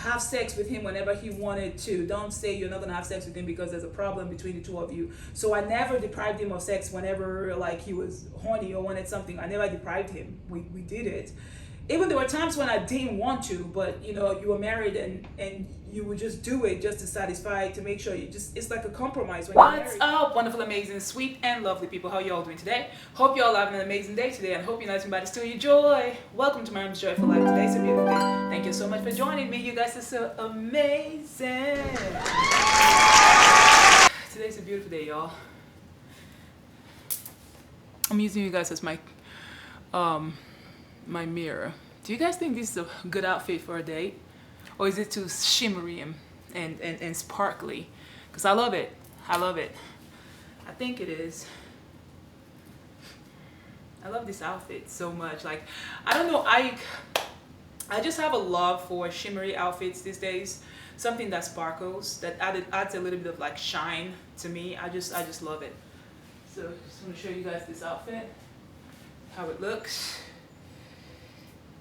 have sex with him whenever he wanted to. Don't say you're not gonna have sex with him because there's a problem between the two of you. So I never deprived him of sex whenever like he was horny or wanted something. I never deprived him. We did it. Even there were times when I didn't want to, but you know, you were married and you would just do it just to satisfy, to make sure you just, it's like a compromise. What's up, wonderful, amazing, sweet, and lovely people? How y'all doing today? Hope y'all having an amazing day today, and hope you're not somebody still your joy. Welcome to Maryam's Joyful Life. Today's a beautiful day. Thank you so much for joining me. You guys are so amazing. Today's a beautiful day, y'all. I'm using you guys as my my mirror. Do you guys think this is a good outfit for a date? Or is it too shimmery and sparkly? Because I love it. I love it. I think it is. I love this outfit so much. Like, I don't know, I just have a love for shimmery outfits these days. Something that sparkles, that adds a little bit of like shine to me. I just love it. So just want to show you guys this outfit, how it looks.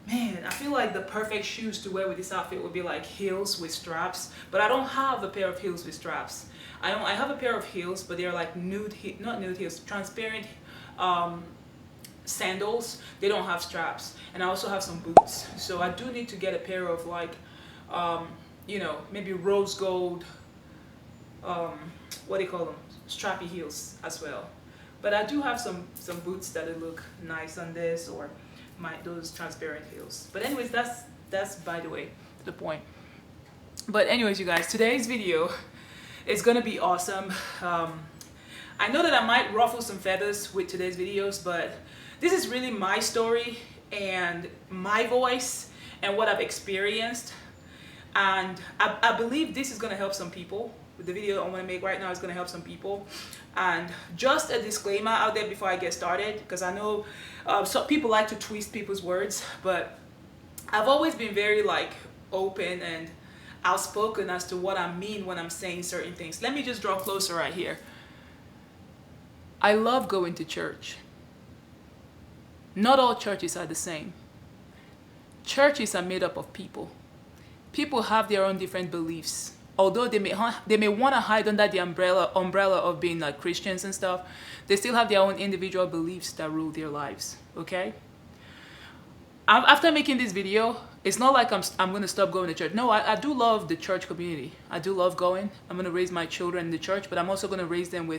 Man, I feel like the perfect shoes to wear with this outfit would be like heels with straps, but I don't have a pair of heels with straps. I have a pair of heels, but they're like not nude heels, transparent sandals. They don't have straps, and I also have some boots. So I do need to get a pair of like, you know, maybe rose gold, what do you call them? Strappy heels as well. But I do have some boots that would look nice on this, or those transparent heels. But anyways, that's by the way to the point. But anyways, you guys, today's video is gonna be awesome. I know that I might ruffle some feathers with today's videos, but this is really my story and my voice and what I've experienced, and I believe this is gonna help some people. The video I want to make right now is going to help some people. And just a disclaimer out there before I get started, because I know some people like to twist people's words, but I've always been very like open and outspoken as to what I mean when I'm saying certain things. Let me just draw closer right here. I love going to church. Not all churches are the same. Churches are made up of people. People have their own different beliefs. Although they may want to hide under the umbrella of being like Christians and stuff, they still have their own individual beliefs that rule their lives. Okay. After making this video, it's not like I'm gonna stop going to church. No, I do love the church community. I do love going. I'm gonna raise my children in the church, but I'm also gonna raise them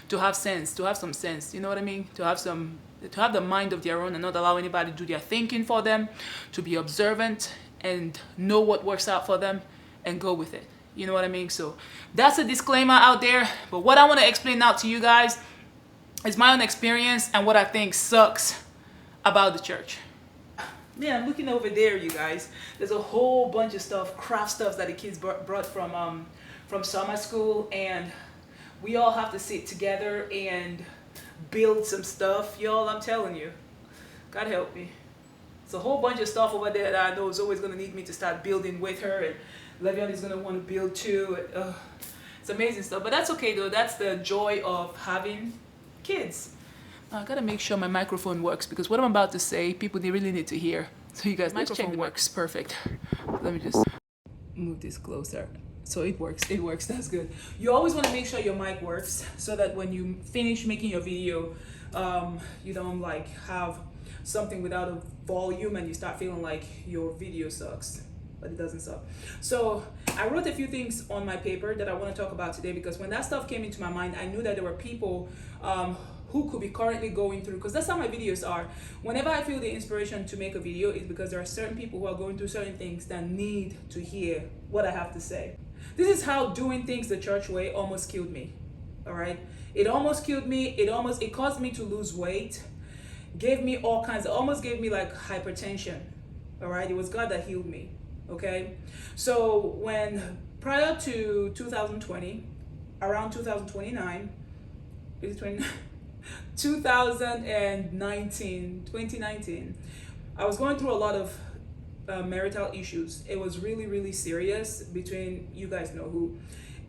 to have some sense. You know what I mean? To have the mind of their own and not allow anybody to do their thinking for them. To be observant and know what works out for them and go with it. You know what I mean? So that's a disclaimer out there. But what I want to explain out to you guys is my own experience and what I think sucks about the church. Yeah, I'm looking over there, you guys. There's a whole bunch of stuff, craft stuff that the kids brought from summer school, and we all have to sit together and build some stuff. Y'all, I'm telling you, God help me. It's a whole bunch of stuff over there that I know is always going to need me to start building with her, and Levion is going to want to build too. It's amazing stuff, but that's okay though. That's the joy of having kids. I gotta make sure my microphone works, because what I'm about to say, people, they really need to hear. So you guys, microphone works perfect. Let me just move this closer. So it works, that's good. You always want to make sure your mic works, so that when you finish making your video, you don't like have something without a volume and you start feeling like your video sucks. But it doesn't suck. So I wrote a few things on my paper that I want to talk about today, because when that stuff came into my mind, I knew that there were people who could be currently going through, because that's how my videos are. Whenever I feel the inspiration to make a video, it's because there are certain people who are going through certain things that need to hear what I have to say. This is how doing things the church way almost killed me. All right, it almost killed me. It caused me to lose weight, gave me all kinds, almost gave me like hypertension. All right, it was God that healed me. Okay, so prior to 2020, around 2019, 2019, I was going through a lot of marital issues. It was really, really serious between, you guys know who,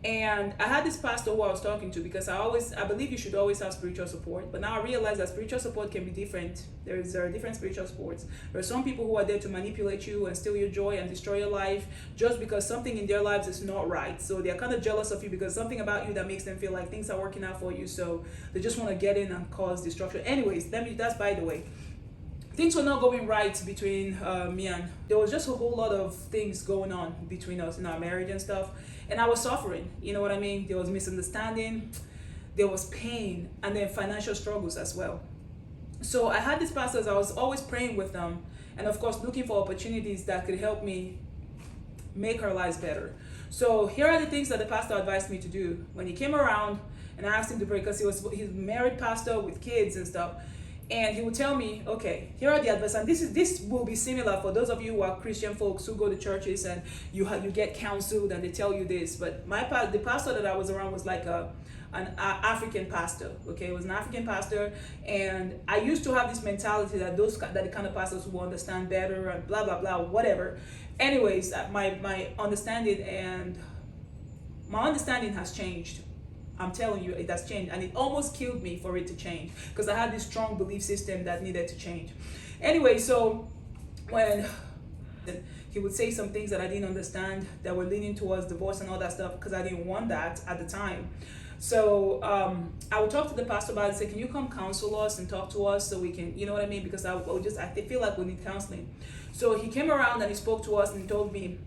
And I had this pastor who I was talking to, because I believe you should always have spiritual support. But now I realize that spiritual support can be different. There are different spiritual supports. There are some people who are there to manipulate you and steal your joy and destroy your life just because something in their lives is not right. So they're kind of jealous of you because something about you that makes them feel like things are working out for you. So they just want to get in and cause destruction. Anyways, that's by the way. Things were not going right between me and, there was just a whole lot of things going on between us in our marriage and stuff. And I was suffering, you know what I mean? There was misunderstanding, there was pain, and then financial struggles as well. So I had these pastors, I was always praying with them, and of course looking for opportunities that could help me make our lives better. So here are the things that the pastor advised me to do. When he came around and I asked him to pray, because he's a married pastor with kids and stuff, and he would tell me, okay, here are the advice, and this will be similar for those of you who are Christian folks who go to churches and you get counseled and they tell you this. But the pastor that I was around was like an African pastor. Okay, it was an African pastor, and I used to have this mentality that the kind of pastors who understand better and blah blah blah, whatever. Anyways, my understanding has changed. I'm telling you, it has changed, and it almost killed me for it to change, because I had this strong belief system that needed to change. Anyway, so when he would say some things that I didn't understand that were leaning towards divorce and all that stuff, because I didn't want that at the time. So I would talk to the pastor about it and say, can you come counsel us and talk to us so we can, you know what I mean? Because I feel like we need counseling. So he came around and he spoke to us and he told me,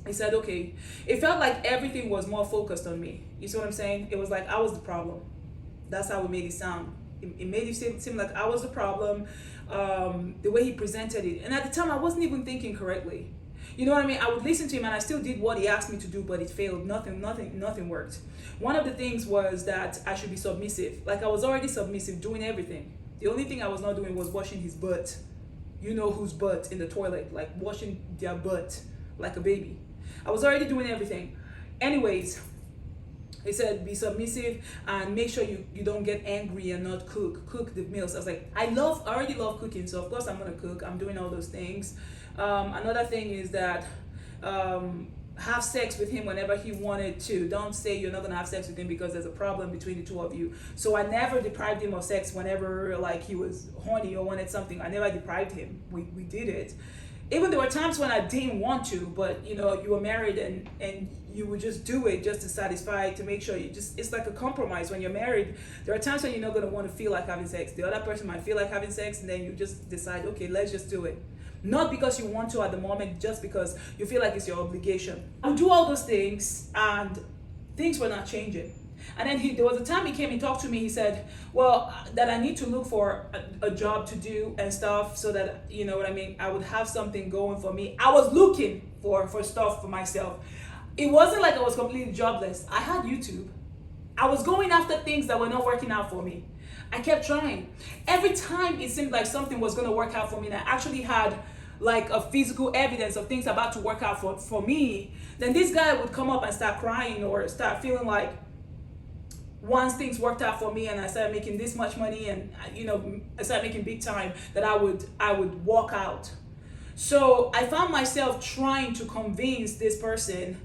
he said, okay, it felt like everything was more focused on me. You see what I'm saying? It was like I was the problem. That's how it made it sound. It made it seem like I was the problem, the way he presented it. And at the time, I wasn't even thinking correctly. You know what I mean? I would listen to him and I still did what he asked me to do, but it failed. Nothing worked. One of the things was that I should be submissive. Like, I was already submissive, doing everything. The only thing I was not doing was washing his butt. You know whose butt in the toilet, like washing their butt like a baby. I was already doing everything. Anyways, he said, be submissive and make sure you don't get angry and not cook the meals. I was like, I already love cooking, so of course I'm gonna cook. I'm doing all those things. Another thing is that have sex with him whenever he wanted to. Don't say you're not gonna have sex with him because there's a problem between the two of you. So I never deprived him of sex whenever like he was horny or wanted something. I never deprived him. We did it. Even there were times when I didn't want to, but you know, you were married and you would just do it just to satisfy, to make sure it's like a compromise. When you're married, there are times when you're not going to want to feel like having sex. The other person might feel like having sex, and then you just decide, okay, let's just do it. Not because you want to at the moment, just because you feel like it's your obligation. I would do all those things and things were not changing. And then there was a time he came and talked to me. He said, well, that I need to look for a job to do and stuff so that, you know what I mean, I would have something going for me. I was looking for stuff for myself. It wasn't like I was completely jobless. I had YouTube. I was going after things that were not working out for me. I kept trying. Every time it seemed like something was going to work out for me, and I actually had like a physical evidence of things about to work out for me, then this guy would come up and start crying or start feeling like, once things worked out for me and I started making this much money and, you know, I started making big time, that I would walk out. So I found myself trying to convince this person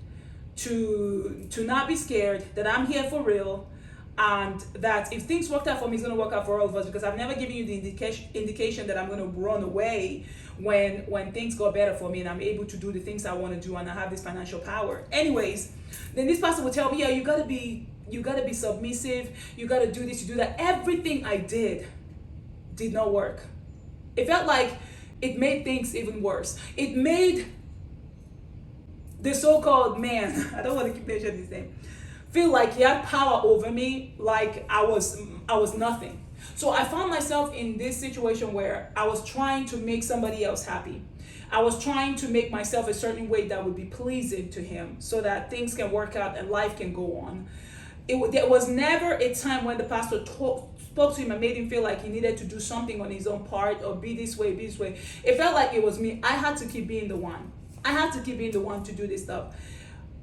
to not be scared, that I'm here for real, and that if things worked out for me, it's going to work out for all of us, because I've never given you the indication that I'm going to run away when things go better for me and I'm able to do the things I want to do and I have this financial power. Anyways, then this person would tell me, yeah, you got to be submissive, you got to do this, you do that. Everything I did not work. It felt like it made things even worse. It made the so-called man, I don't want to keep mentioning his name, feel like he had power over me, like I was nothing. So I found myself in this situation where I was trying to make somebody else happy. I was trying to make myself a certain way that would be pleasing to him so that things can work out and life can go on. There was never a time when the pastor spoke to him and made him feel like he needed to do something on his own part or be this way. It felt like it was me. I had to keep being the one. I had to keep being the one to do this stuff.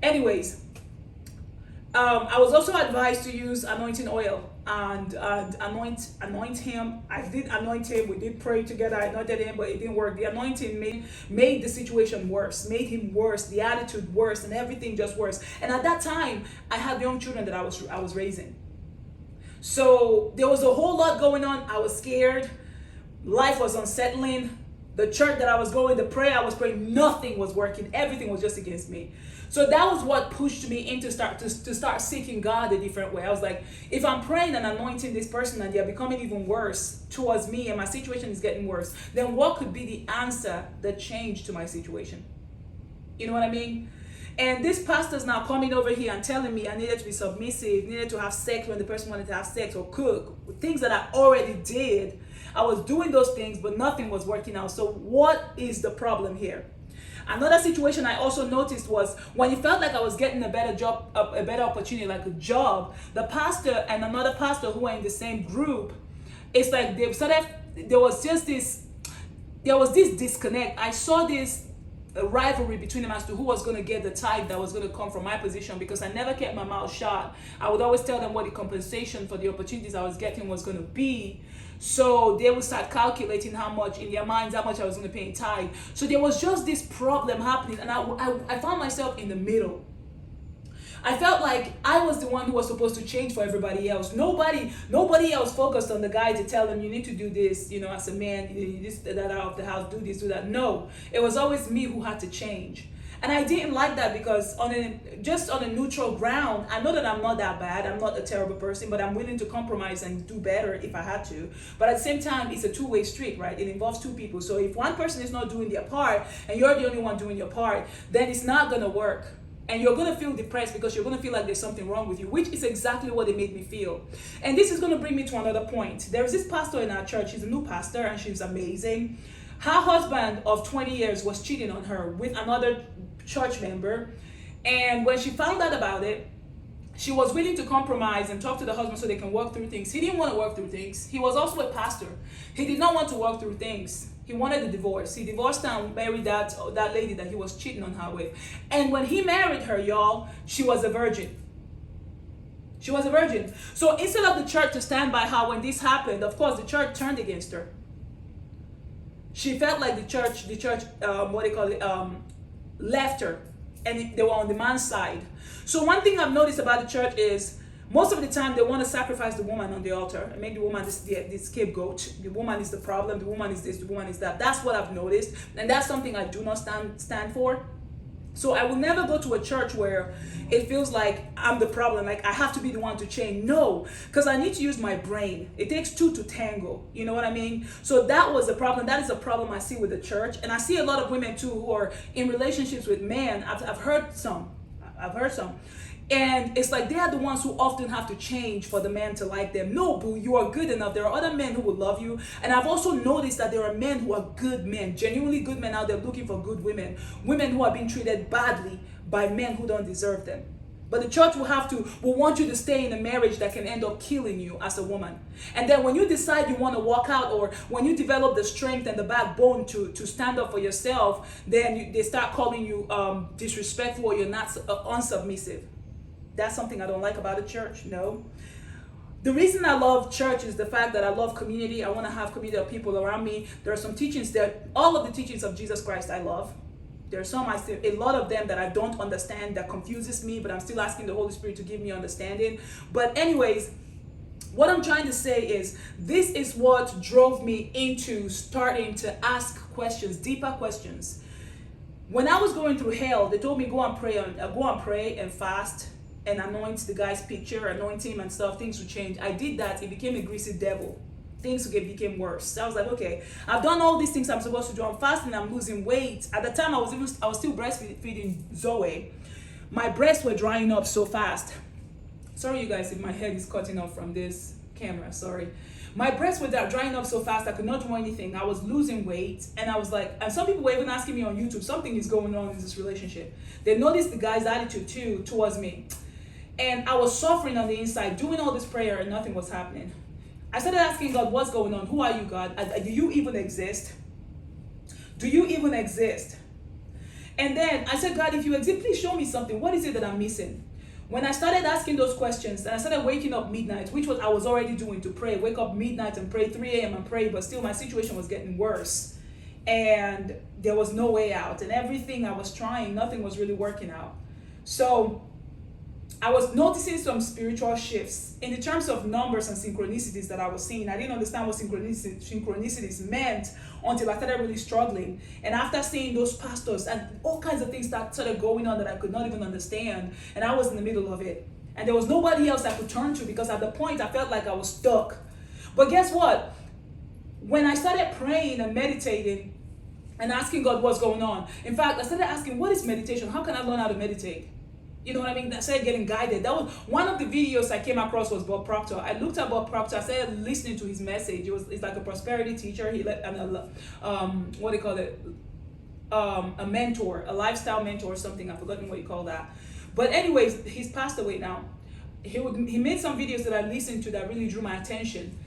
Anyways, I was also advised to use anointing oil and anoint him. I did anoint him. We did pray together. I anointed him, but it didn't work. The anointing made the situation worse, made him worse, the attitude worse, and everything just worse. And at that time, I had young children that I was raising. So there was a whole lot going on. I was scared. Life was unsettling. The church that I was going, the prayer I was praying, nothing was working. Everything was just against me. So that was what pushed me into to start seeking God a different way. I was like, if I'm praying and anointing this person and they're becoming even worse towards me and my situation is getting worse, then what could be the answer, the change to my situation? You know what I mean? And this pastor's now coming over here and telling me I needed to be submissive, needed to have sex when the person wanted to have sex, or cook, things that I already did. I was doing those things, but nothing was working out. So what is the problem here? Another situation I also noticed was when it felt like I was getting a better job, a better opportunity, like a job, the pastor and another pastor who were in the same group, it's like there was this disconnect. I saw this rivalry between them as to who was going to get the tithe that was going to come from my position, because I never kept my mouth shut. I would always tell them what the compensation for the opportunities I was getting was going to be. So they would start calculating how much in their minds, how much I was going to pay in tithe. So there was just this problem happening, and I found myself in the middle. I felt like I was the one who was supposed to change for everybody else. Nobody else focused on the guy to tell them, you need to do this, as a man, this, that, out of the house, do this, do that. No, it was always me who had to change. And I didn't like that, because on a neutral ground, I know that I'm not that bad. I'm not a terrible person, but I'm willing to compromise and do better if I had to. But at the same time, it's a two-way street, right? It involves two people. So if one person is not doing their part and you're the only one doing your part, then it's not going to work. And you're going to feel depressed because you're going to feel like there's something wrong with you, which is exactly what it made me feel. And this is going to bring me to another point. There is this pastor in our church. She's a new pastor and she's amazing. Her husband of 20 years was cheating on her with another church member. And when she found out about it, she was willing to compromise and talk to the husband so they can work through things. He didn't want to work through things. He was also a pastor. He did not want to work through things. He wanted a divorce. He divorced her and married that lady that he was cheating on her with. And when he married her, y'all, she was a virgin. She was a virgin. So instead of the church to stand by her when this happened, of course, the church turned against her. She felt like the church, left her, and they were on the man's side. So one thing I've noticed about the church is most of the time they want to sacrifice the woman on the altar and make the woman the scapegoat. The woman is the problem, the woman is this, the woman is that. That's what I've noticed, and that's something I do not stand for. So I will never go to a church where it feels like I'm the problem, like I have to be the one to change. No, because I need to use my brain. It takes two to tango, you know what I mean? So that was a problem. That is a problem I see with the church. And I see a lot of women too who are in relationships with men. I've heard some. And it's like they are the ones who often have to change for the man to like them. No, boo, you are good enough. There are other men who will love you. And I've also noticed that there are men who are good men, genuinely good men out there looking for good women. Women who are being treated badly by men who don't deserve them. But the church will want you to stay in a marriage that can end up killing you as a woman. And then when you decide you want to walk out, or when you develop the strength and the backbone to stand up for yourself, then they start calling you disrespectful, or you're not unsubmissive. That's something I don't like about the church. No. The reason I love church is the fact that I love community. I want to have community of people around me. There are some teachings that, all of the teachings of Jesus Christ I love. There are some, a lot of them that I don't understand, that confuses me, but I'm still asking the Holy Spirit to give me understanding. But anyways, what I'm trying to say is, this is what drove me into starting to ask questions, deeper questions. When I was going through hell, they told me go and pray and fast and anoint the guy's picture, anoint him and stuff, things would change. I did that, it became a greasy devil. Things became worse. So I was like, okay, I've done all these things I'm supposed to do. I'm fasting, I'm losing weight. At the time, I was still breastfeeding Zoe. My breasts were drying up so fast. Sorry, you guys, if my head is cutting off from this camera, sorry. My breasts were drying up so fast, I could not do anything. I was losing weight, and I was like, and some people were even asking me on YouTube, something is going on in this relationship. They noticed the guy's attitude too towards me. And I was suffering on the inside, doing all this prayer, and nothing was happening. I started asking God, what's going on? Who are you, God? Do you even exist? Do you even exist? And then I said, God, if you exist, please show me something. What is it that I'm missing? When I started asking those questions and I started waking up midnight, which was I was already doing to pray, wake up midnight and pray, 3 a.m. and pray, but still my situation was getting worse. And there was no way out. And everything I was trying, nothing was really working out. So I was noticing some spiritual shifts in the terms of numbers and synchronicities that I was seeing. I didn't understand what synchronicities meant until I started really struggling. And after seeing those pastors and all kinds of things that started going on that I could not even understand, and I was in the middle of it. And there was nobody else I could turn to because at the point I felt like I was stuck. But guess what? When I started praying and meditating and asking God what's going on, in fact, I started asking, what is meditation? How can I learn how to meditate? You know what I mean? I started getting guided. That was one of the videos I came across was Bob Proctor. I looked at Bob Proctor. I started listening to his message. It's like a prosperity teacher. He let what do you call it? A mentor, a lifestyle mentor or something. I've forgotten what you call that. But anyways, he's passed away now. He made some videos that I listened to that really drew my attention.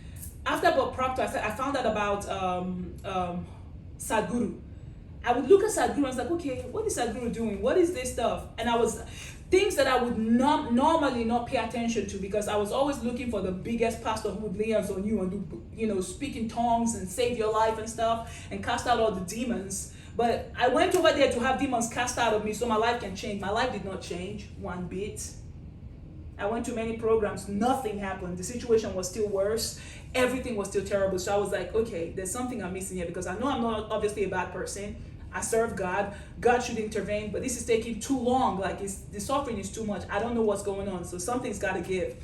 After Bob Proctor, I found out about Sadhguru. I would look at Sadhguru and I was like, okay, what is Sadhguru doing? What is this stuff? And I was things that I would normally not pay attention to because I was always looking for the biggest pastor who would lay hands on you and do, speak in tongues and save your life and stuff and cast out all the demons. But I went over there to have demons cast out of me so my life can change. My life did not change one bit. I went to many programs, nothing happened. The situation was still worse. Everything was still terrible. So I was like, okay, there's something I'm missing here because I know I'm not obviously a bad person. I serve God. God should intervene, but this is taking too long. Like the suffering is too much. I don't know what's going on. So something's got to give.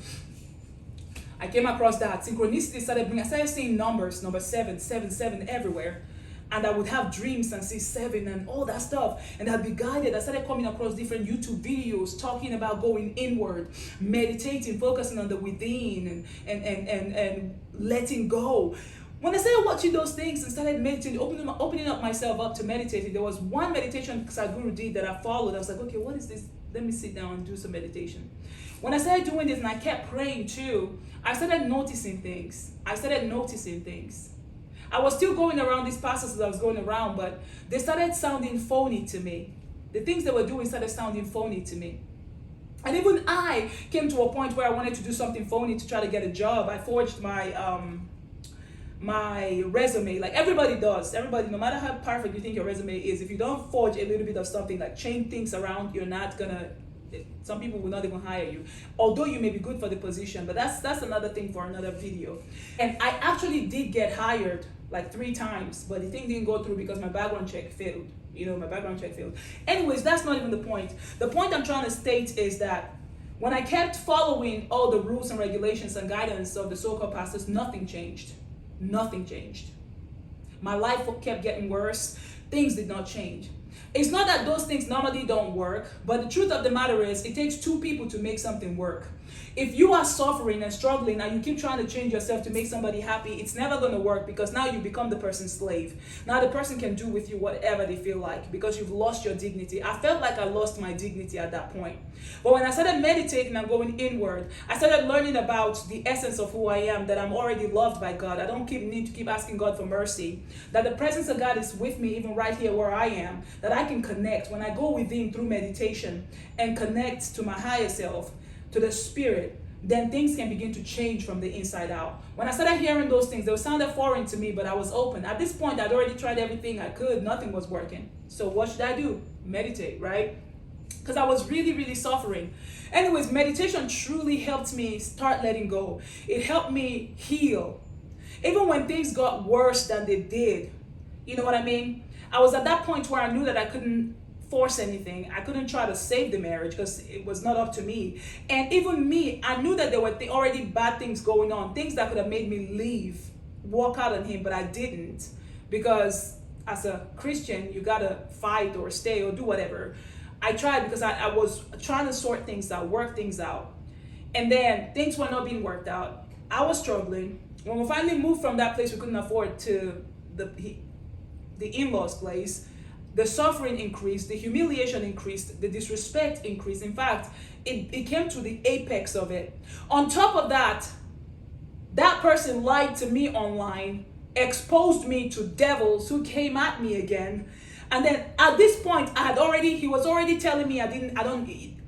I came across that. Synchronicity I started seeing numbers, number 7, 7, 7 everywhere. And I would have dreams and see 7 and all that stuff. And I'd be guided. I started coming across different YouTube videos talking about going inward, meditating, focusing on the within and letting go. When I started watching those things and started meditating, opening up myself up to meditating, there was one meditation Sadhguru did that I followed. I was like, okay, what is this? Let me sit down and do some meditation. When I started doing this and I kept praying too, I started noticing things. I was still going around these pastors that I was going around, but they started sounding phony to me. The things they were doing started sounding phony to me. And even I came to a point where I wanted to do something phony to try to get a job. I forged my resume, like everybody does. Everybody, no matter how perfect you think your resume is, if you don't forge a little bit of something, like change things around, you're not gonna, some people will not even hire you, although you may be good for the position. But that's another thing for another video. And I actually did get hired like 3 times, but the thing didn't go through because my background check failed. Anyways, that's not even the point. The point I'm trying to state is that when I kept following all the rules and regulations and guidance of the so-called pastors, nothing changed. My life kept getting worse. Things did not change. It's not that those things normally don't work, but the truth of the matter is it takes 2 people to make something work. If you are suffering and struggling and you keep trying to change yourself to make somebody happy, it's never going to work because now you become the person's slave. Now the person can do with you whatever they feel like because you've lost your dignity. I felt like I lost my dignity at that point. But when I started meditating and going inward, I started learning about the essence of who I am, that I'm already loved by God. I don't need to keep asking God for mercy. That the presence of God is with me even right here where I am. That I can connect when I go within through meditation and connect to my higher self, to the spirit, then things can begin to change from the inside out. When I started hearing those things, they sounded foreign to me, but I was open. At this point, I'd already tried everything I could. Nothing was working. So what should I do? Meditate, right? Because I was really, really suffering. Anyways, meditation truly helped me start letting go. It helped me heal. Even when things got worse than they did, you know what I mean? I was at that point where I knew that I couldn't force anything. I couldn't try to save the marriage because it was not up to me. And even me, I knew that there were already bad things going on, things that could have made me leave, walk out on him, but I didn't, because as a Christian, you gotta fight or stay or do whatever. I tried because I was trying to sort things out, work things out. And then things were not being worked out. I was struggling. When we finally moved from that place we couldn't afford to the in-laws place, the suffering increased, the humiliation increased, the disrespect increased. In fact, it came to the apex of it. On top of that, that person lied to me online, exposed me to devils who came at me again. And then at this point, he was already telling me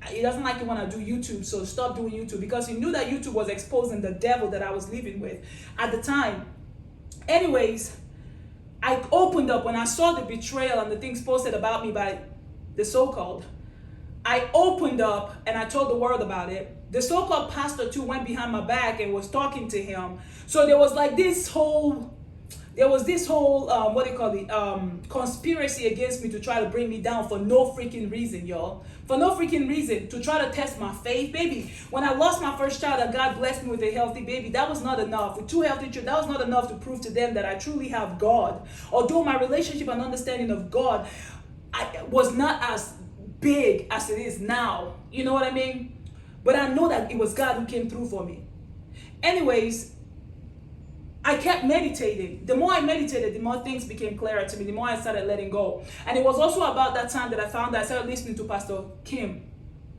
he doesn't like it when I do YouTube, so stop doing YouTube, because he knew that YouTube was exposing the devil that I was living with at the time. Anyways, I opened up when I saw the betrayal and the things posted about me by the so-called. I opened up and I told the world about it. The so-called pastor too went behind my back and was talking to him. So there was this whole conspiracy against me to try to bring me down for no freaking reason, y'all. For no freaking reason, to try to test my faith. Baby, when I lost my first child and God blessed me with a healthy baby, that was not enough. With 2 healthy children, that was not enough to prove to them that I truly have God. Although my relationship and understanding of God was not as big as it is now. You know what I mean? But I know that it was God who came through for me. Anyways, I kept meditating. The more I meditated, the more things became clearer to me. The more I started letting go. And it was also about that time that I found that I started listening to Pastor Kim,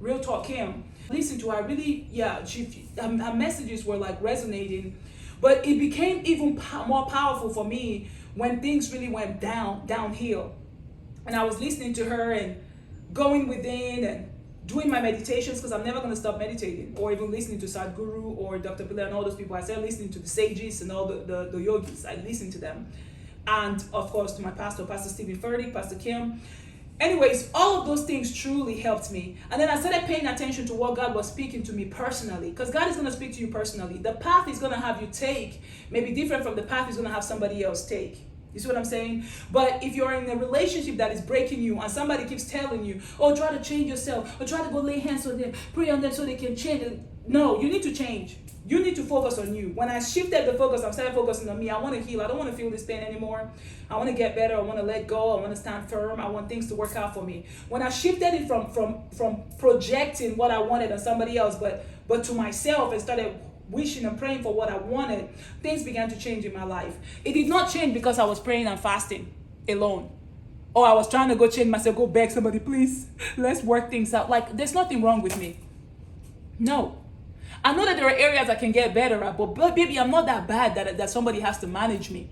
Real Talk Kim. Listen to her, her messages were resonating. But it became even more powerful for me when things really went downhill. And I was listening to her and going within and doing my meditations, because I'm never going to stop meditating, or even listening to Sadhguru or Dr. Pillai and all those people. I started listening to the sages and all the yogis. I listened to them. And of course to my pastor, Pastor Stephen Furtick, Pastor Kim. Anyways, all of those things truly helped me. And then I started paying attention to what God was speaking to me personally, because God is going to speak to you personally. The path He's going to have you take may be different from the path He's going to have somebody else take. You see what I'm saying? But if you're in a relationship that is breaking you and somebody keeps telling you, oh, try to change yourself, or try to go lay hands on them, pray on them so they can change. No, you need to change. You need to focus on you. When I shifted the focus, I started focusing on me. I want to heal. I don't want to feel this pain anymore. I want to get better. I want to let go. I want to stand firm. I want things to work out for me. When I shifted it from projecting what I wanted on somebody else, but to myself, and started wishing and praying for what I wanted, things began to change in my life. It did not change because I was praying and fasting alone, or I was trying to go change myself, go beg somebody, please, let's work things out. There's nothing wrong with me. No. I know that there are areas I can get better at, but baby, I'm not that bad that somebody has to manage me.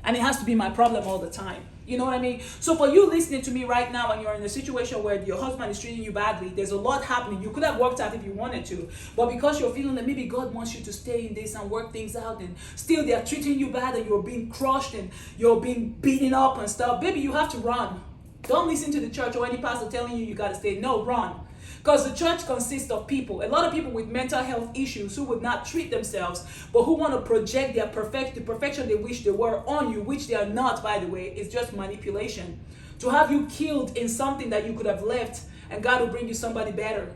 And it has to be my problem all the time. You know what I mean? So for you listening to me right now, and you're in a situation where your husband is treating you badly, there's a lot happening. You could have worked out if you wanted to, but because you're feeling that maybe God wants you to stay in this and work things out, and still they're treating you bad, and you're being crushed and you're being beaten up and stuff, baby, you have to run. Don't listen to the church or any pastor telling you got to stay. No, run. Because the church consists of people, a lot of people with mental health issues who would not treat themselves, but who want to project the perfection they wish they were on you, which they are not, by the way. It's just manipulation. To have you killed in something that you could have left, and God will bring you somebody better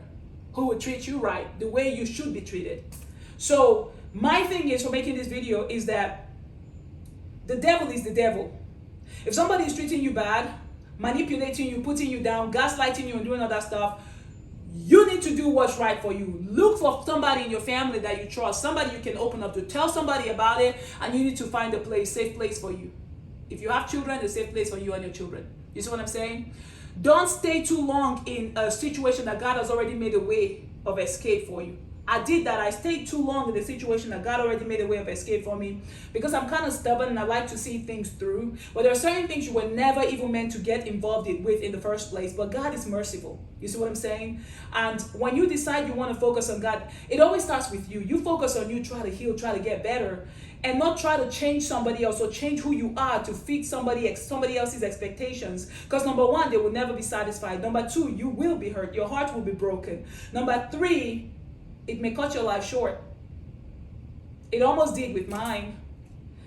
who will treat you right, the way you should be treated. So my thing is for making this video is that the devil is the devil. If somebody is treating you bad, manipulating you, putting you down, gaslighting you, and doing all that stuff, you need to do what's right for you. Look for somebody in your family that you trust, somebody you can open up to. Tell somebody about it, and you need to find a safe place for you. If you have children, a safe place for you and your children. You see what I'm saying? Don't stay too long in a situation that God has already made a way of escape for you. I did that. I stayed too long in the situation that God already made a way of escape for me, because I'm kind of stubborn and I like to see things through. But there are certain things you were never even meant to get involved with in the first place. But God is merciful. You see what I'm saying? And when you decide you want to focus on God, it always starts with you. You focus on you, try to heal, try to get better, and not try to change somebody else or change who you are to fit somebody else's expectations. Because number one, they will never be satisfied. Number two, you will be hurt. Your heart will be broken. Number three, it may cut your life short. It almost did with mine,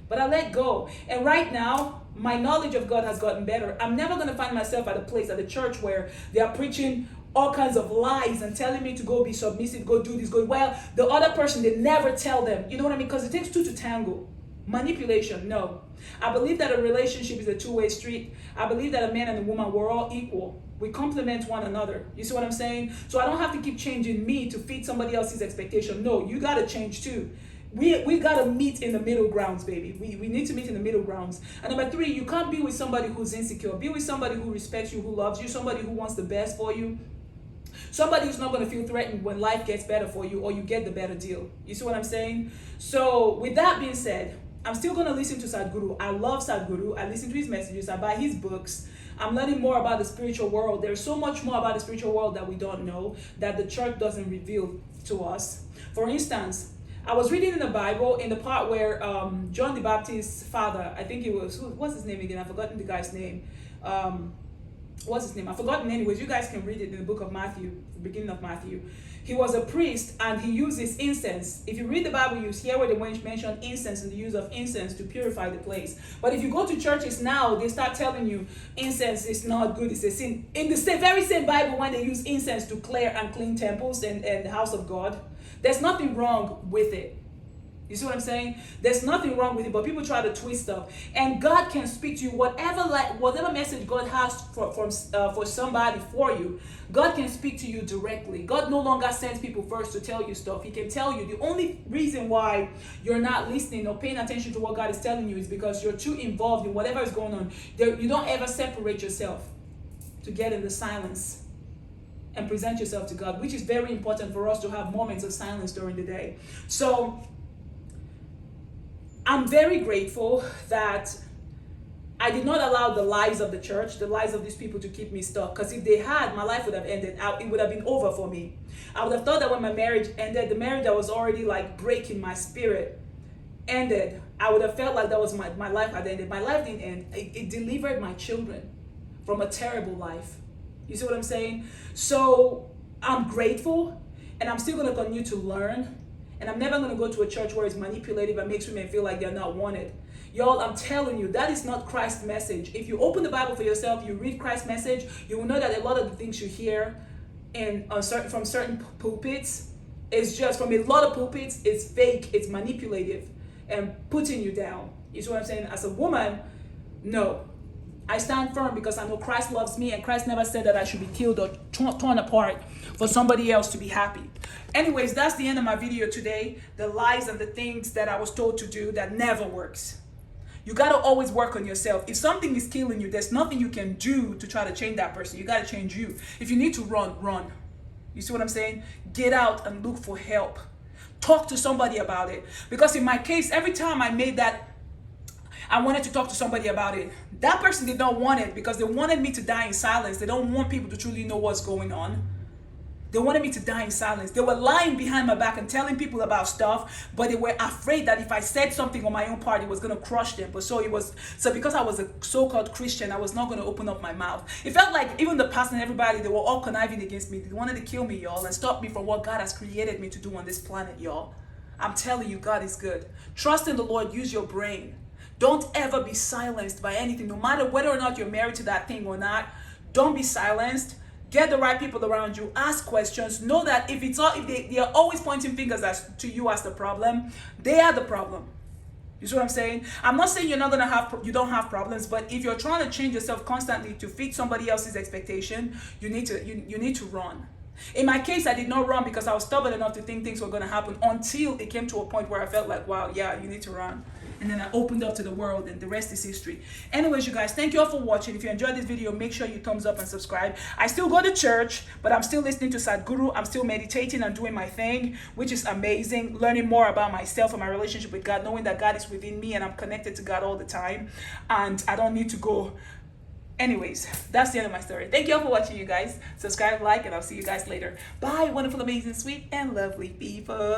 but I let go. And right now, my knowledge of God has gotten better. I'm never going to find myself at a place, at a church, where they are preaching all kinds of lies and telling me to go be submissive, go do this, go. Well, the other person, they never tell them. You know what I mean? Because it takes two to tango. Manipulation, no. I believe that a relationship is a two-way street. I believe that a man and a woman, we're all equal. We complement one another. You see what I'm saying? So I don't have to keep changing me to fit somebody else's expectation. No, you got to change too. We got to meet in the middle grounds, baby. We need to meet in the middle grounds. And number three, you can't be with somebody who's insecure. Be with somebody who respects you, who loves you, somebody who wants the best for you. Somebody who's not going to feel threatened when life gets better for you or you get the better deal. You see what I'm saying? So with that being said, I'm still going to listen to Sadhguru. I love Sadhguru. I listen to his messages. I buy his books. I'm learning more about the spiritual world. There's so much more about the spiritual world that we don't know, that the church doesn't reveal to us. For instance, I was reading in the Bible in the part where John the Baptist's father, I think it was, what's his name again? I've forgotten the guy's name. What's his name? I've forgotten anyways. You guys can read it in the book of Matthew, the beginning of Matthew. He was a priest and he uses incense. If you read the Bible, you hear where they mention incense and the use of incense to purify the place. But if you go to churches now, they start telling you incense is not good, it's a sin. In the very same Bible, when they use incense to clear and clean temples and the house of God, there's nothing wrong with it. You see what I'm saying? There's nothing wrong with it, but people try to twist stuff. And God can speak to you, whatever message God has for somebody for you, God can speak to you directly. God no longer sends people first to tell you stuff. He can tell you. The only reason why you're not listening or paying attention to what God is telling you is because you're too involved in whatever is going on. You don't ever separate yourself to get in the silence and present yourself to God, which is very important for us to have moments of silence during the day. So I'm very grateful that I did not allow the lies of the church, the lies of these people to keep me stuck. Because if they had, my life would have ended. It would have been over for me. I would have thought that when my marriage ended, the marriage that was already like breaking my spirit ended, I would have felt like that was my life had ended. My life didn't end. It delivered my children from a terrible life. You see what I'm saying? So I'm grateful, and I'm still going to continue to learn. And I'm never going to go to a church where it's manipulative and makes women feel like they're not wanted. Y'all, I'm telling you, that is not Christ's message. If you open the Bible for yourself, you read Christ's message, you will know that a lot of the things you hear from certain pulpits, it's just from a lot of pulpits, it's fake, it's manipulative, and putting you down. You see what I'm saying? As a woman, no. I stand firm because I know Christ loves me, and Christ never said that I should be killed or torn apart for somebody else to be happy. Anyways, that's the end of my video today. The lies and the things that I was told to do that never works. You got to always work on yourself. If something is killing you, there's nothing you can do to try to change that person. You got to change you. If you need to run, run. You see what I'm saying? Get out and look for help. Talk to somebody about it. Because in my case, every time I made that, I wanted to talk to somebody about it. That person did not want it because they wanted me to die in silence. They don't want people to truly know what's going on. They wanted me to die in silence. They were lying behind my back and telling people about stuff, but they were afraid that if I said something on my own part, it was going to crush them. But so because I was a so-called Christian, I was not going to open up my mouth. It felt like even the pastor and everybody, they were all conniving against me. They wanted to kill me, y'all, and stop me from what God has created me to do on this planet, y'all. I'm telling you, God is good. Trust in the Lord. Use your brain. Don't ever be silenced by anything, no matter whether or not you're married to that thing or not. Don't be silenced. Get the right people around you. Ask questions. Know that if they are always pointing fingers to you as the problem, they are the problem. You see what I'm saying? I'm not saying you don't have problems, but if you're trying to change yourself constantly to fit somebody else's expectation, you need to run. In my case, I did not run because I was stubborn enough to think things were going to happen until it came to a point where I felt like, wow, yeah, you need to run. And then I opened up to the world, and the rest is history. Anyways, you guys, thank you all for watching. If you enjoyed this video, make sure you thumbs up and subscribe. I still go to church, but I'm still listening to Sadhguru. I'm still meditating and doing my thing, which is amazing. Learning more about myself and my relationship with God, knowing that God is within me and I'm connected to God all the time. And I don't need to go. Anyways, that's the end of my story. Thank you all for watching, you guys. Subscribe, like, and I'll see you guys later. Bye, wonderful, amazing, sweet, and lovely people.